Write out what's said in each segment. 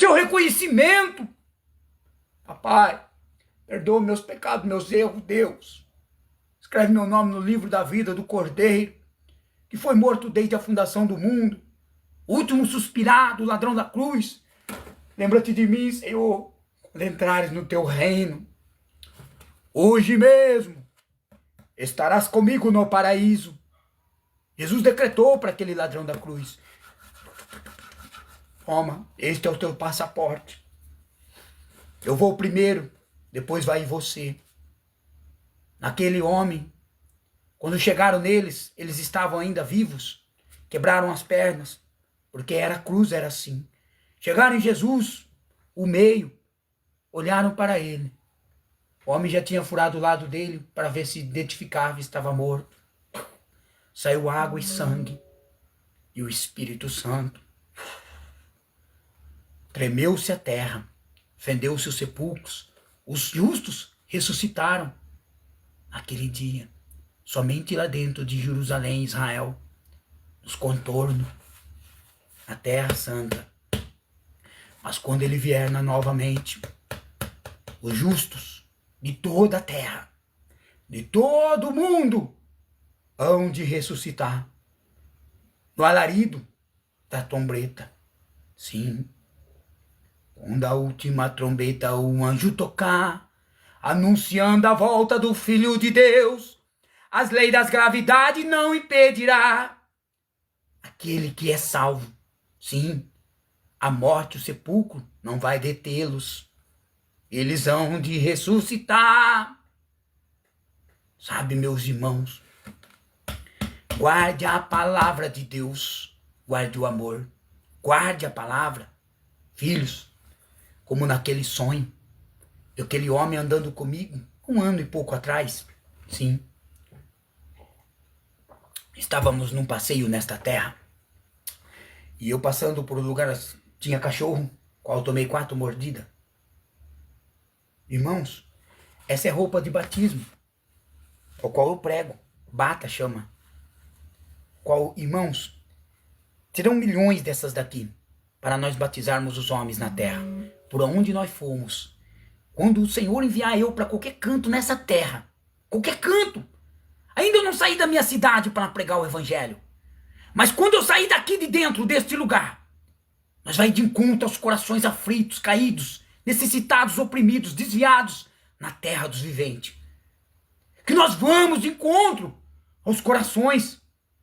seu reconhecimento. Papai, perdoa meus pecados, meus erros, Deus. Escreve meu nome no livro da vida do Cordeiro, que foi morto desde a fundação do mundo, o último suspirado, ladrão da cruz. Lembra-te de mim, Senhor, quando entrares no teu reino. Hoje mesmo estarás comigo no paraíso. Jesus decretou para aquele ladrão da cruz. Toma, este é o teu passaporte. Eu vou primeiro, depois vai você. Naquele homem, quando chegaram neles, eles estavam ainda vivos. Quebraram as pernas, porque a cruz era assim. Chegaram em Jesus, o meio, olharam para ele. O homem já tinha furado o lado dele para ver se identificava, estava morto. Saiu água e sangue. E o Espírito Santo. Tremeu-se a terra. Fendeu-se os sepulcros. Os justos ressuscitaram. Naquele dia, somente lá dentro de Jerusalém, Israel, nos contornos, na terra santa. Mas quando ele vier novamente, os justos de toda a terra, de todo o mundo, hão de ressuscitar. No alarido da trombeta. Sim. Quando a última trombeta o anjo tocar, anunciando a volta do Filho de Deus, as leis das gravidades não impedirá. Aquele que é salvo, sim, a morte, o sepulcro, não vai detê-los. Eles hão de ressuscitar. Sabe, meus irmãos, guarde a palavra de Deus, guarde o amor, guarde a palavra. Filhos, como naquele sonho, aquele homem andando comigo, 1 ano e pouco atrás, sim. Estávamos num passeio nesta terra, e eu passando por um lugar, tinha cachorro, qual eu tomei 4 mordidas. Irmãos, essa é roupa de batismo, o qual eu prego, bata chama. Qual, irmãos, terão milhões dessas daqui, para nós batizarmos os homens na terra, por onde nós formos. Quando o Senhor enviar eu para qualquer canto nessa terra, qualquer canto, ainda eu não saí da minha cidade para pregar o evangelho, mas quando eu sair daqui de dentro deste lugar, nós vai de encontro aos corações aflitos, caídos, necessitados, oprimidos, desviados na terra dos viventes. Que nós vamos de encontro aos corações,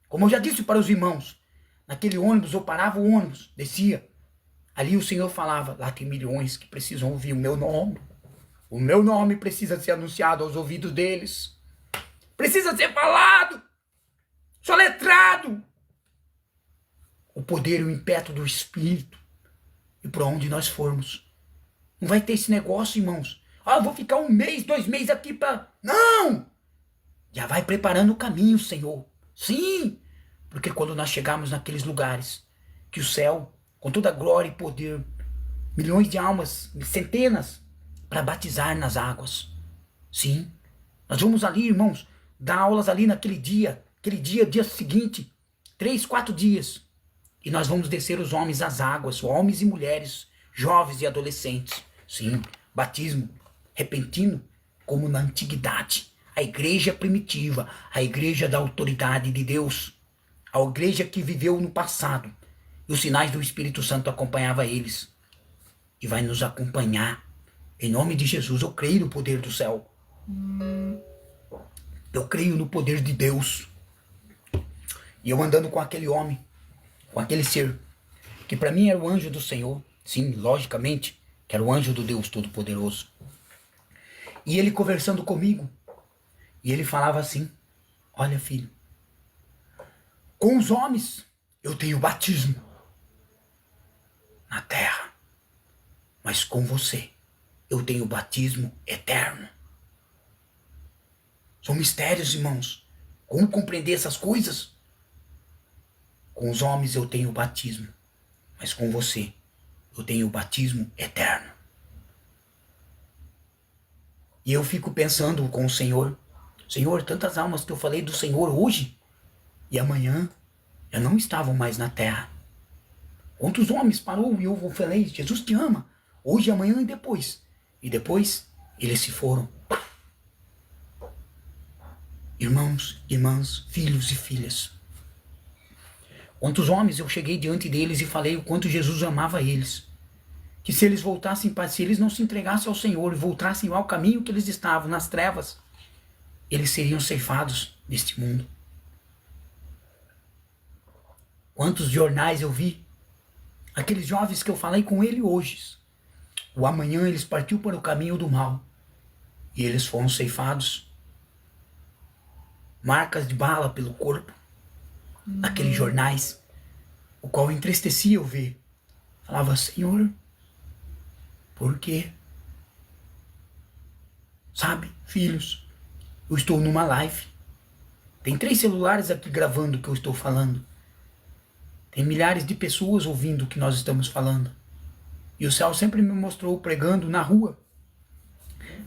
como eu já disse para os irmãos, naquele ônibus eu parava o ônibus, descia, ali o Senhor falava, lá tem milhões que precisam ouvir o meu nome. O meu nome precisa ser anunciado aos ouvidos deles. Precisa ser falado, soletrado. O poder e o impeto do Espírito. E por onde nós formos. Não vai ter esse negócio, irmãos. Ah, eu vou ficar 1 mês, 2 meses aqui para... Não! Já vai preparando o caminho, Senhor. Sim! Porque quando nós chegarmos naqueles lugares, que o céu, com toda a glória e poder, milhões de almas, centenas, para batizar nas águas. Sim, nós vamos ali, irmãos, dar aulas ali naquele dia seguinte, 3, 4 dias. E nós vamos descer os homens às águas, homens e mulheres, jovens e adolescentes. Sim, batismo repentino, como na antiguidade. A igreja primitiva, a igreja da autoridade de Deus, a igreja que viveu no passado. E os sinais do Espírito Santo acompanhavam eles. E vai nos acompanhar. Em nome de Jesus, eu creio no poder do céu. Eu creio no poder de Deus. E eu andando com aquele homem, com aquele ser, que para mim era o anjo do Senhor. Sim, logicamente, que era o anjo do Deus Todo-Poderoso. E ele conversando comigo. E ele falava assim, olha filho, com os homens eu tenho batismo na terra, mas com você eu tenho batismo eterno. São mistérios, irmãos. Como compreender essas coisas? Com os homens eu tenho batismo, mas com você eu tenho batismo eterno. E eu fico pensando com o Senhor, Senhor, tantas almas que eu falei do Senhor hoje e amanhã já não estavam mais na terra. Quantos homens parou e eu falei, Jesus te ama, hoje, amanhã e depois. E depois, eles se foram. Irmãos, irmãs, filhos e filhas. Quantos homens eu cheguei diante deles e falei o quanto Jesus amava eles. Que se eles voltassem, se eles não se entregassem ao Senhor e voltassem ao caminho que eles estavam, nas trevas, eles seriam ceifados deste mundo. Quantos jornais eu vi, aqueles jovens que eu falei com ele hoje, o amanhã eles partiu para o caminho do mal e eles foram ceifados. Marcas de bala pelo corpo, aqueles jornais, o qual entristecia eu ver. Falava, Senhor, por quê? Sabe, filhos, eu estou numa live. Tem 3 celulares aqui gravando o que eu estou falando. Tem milhares de pessoas ouvindo o que nós estamos falando. E o céu sempre me mostrou pregando na rua.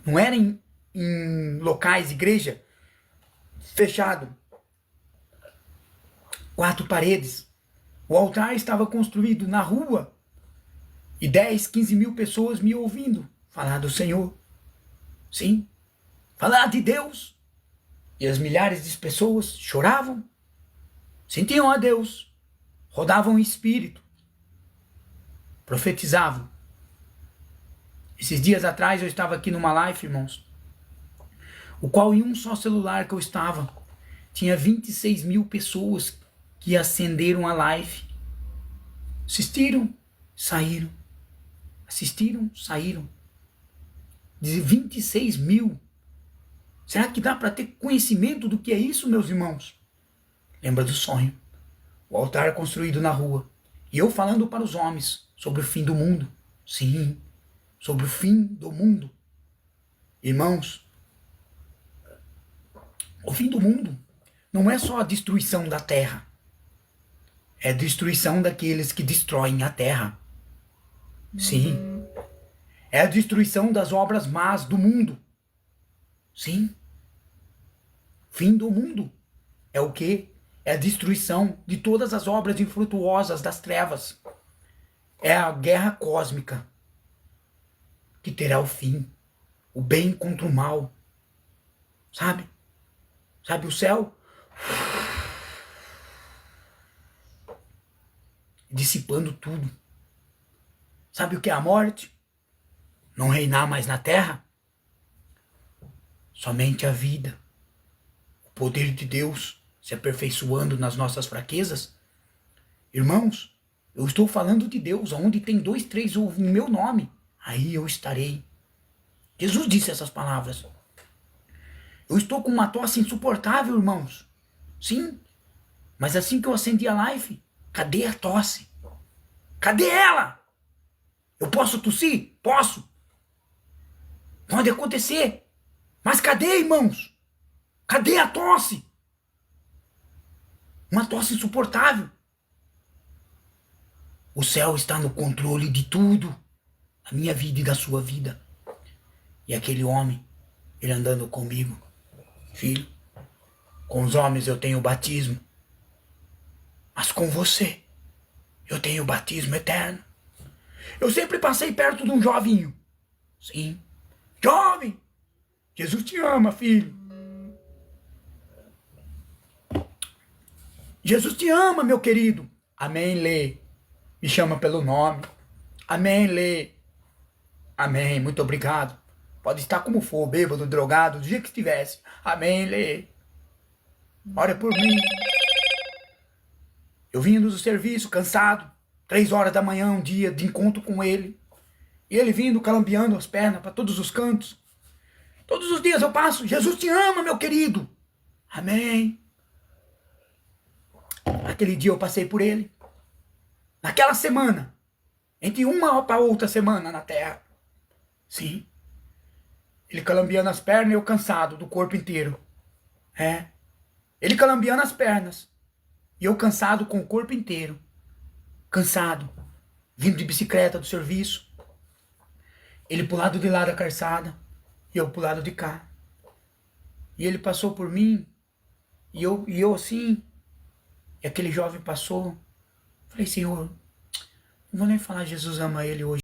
Não era em locais, igreja, fechado. 4 paredes. O altar estava construído na rua. E 10, 15 mil pessoas me ouvindo falar do Senhor. Sim, falar de Deus. E as milhares de pessoas choravam, sentiam a Deus, rodavam em espírito, profetizavam. Esses dias atrás eu estava aqui numa live, irmãos, o qual em um só celular que eu estava, tinha 26 mil pessoas que acenderam a live. Assistiram, saíram. Assistiram, saíram. De 26 mil. Será que dá para ter conhecimento do que é isso, meus irmãos? Lembra do sonho. O altar construído na rua. E eu falando para os homens sobre o fim do mundo. Sim, sobre o fim do mundo. Irmãos, o fim do mundo não é só a destruição da terra. É a destruição daqueles que destroem a terra. Sim. É a destruição das obras más do mundo. Sim. Fim do mundo. É o quê? É a destruição de todas as obras infrutuosas das trevas. É a guerra cósmica que terá o fim. O bem contra o mal. Sabe? Sabe o céu? Dissipando tudo. Sabe o que é a morte? Não reinar mais na terra? Somente a vida. O poder de Deus se aperfeiçoando nas nossas fraquezas. Irmãos, eu estou falando de Deus, onde tem 2, 3 ou em meu nome, aí eu estarei. Jesus disse essas palavras. Eu estou com uma tosse insuportável, irmãos. Sim, mas assim que eu acendi a live, cadê a tosse? Cadê ela? Eu posso tossir? Posso. Pode acontecer. Mas cadê, irmãos? Cadê a tosse? Uma tosse insuportável. O céu está no controle de tudo. Da minha vida e da sua vida. E aquele homem, ele andando comigo. Filho, com os homens eu tenho batismo. Mas com você, eu tenho batismo eterno. Eu sempre passei perto de um jovinho. Sim. Jovem! Jesus te ama, filho. Jesus te ama, meu querido. Amém, Lê. Me chama pelo nome. Amém, Lê. Amém, muito obrigado. Pode estar como for, bêbado, drogado, do jeito que estivesse. Amém, Lê. Ora por mim. Eu vindo do serviço, cansado. 3 horas da manhã, um dia de encontro com ele. E ele vindo, calambeando as pernas para todos os cantos. Todos os dias eu passo. Jesus te ama, meu querido. Amém. Aquele dia eu passei por ele. Naquela semana. Entre uma para outra semana na terra. Sim. Ele calambeando as pernas e eu cansado do corpo inteiro. É. Ele calambeando as pernas. E eu cansado com o corpo inteiro. Cansado. Vindo de bicicleta do serviço. Ele pro lado de lá da calçada. E eu pro lado de cá. E ele passou por mim. E eu assim. E aquele jovem passou. Falei, Senhor, Não vou nem falar Jesus ama ele hoje.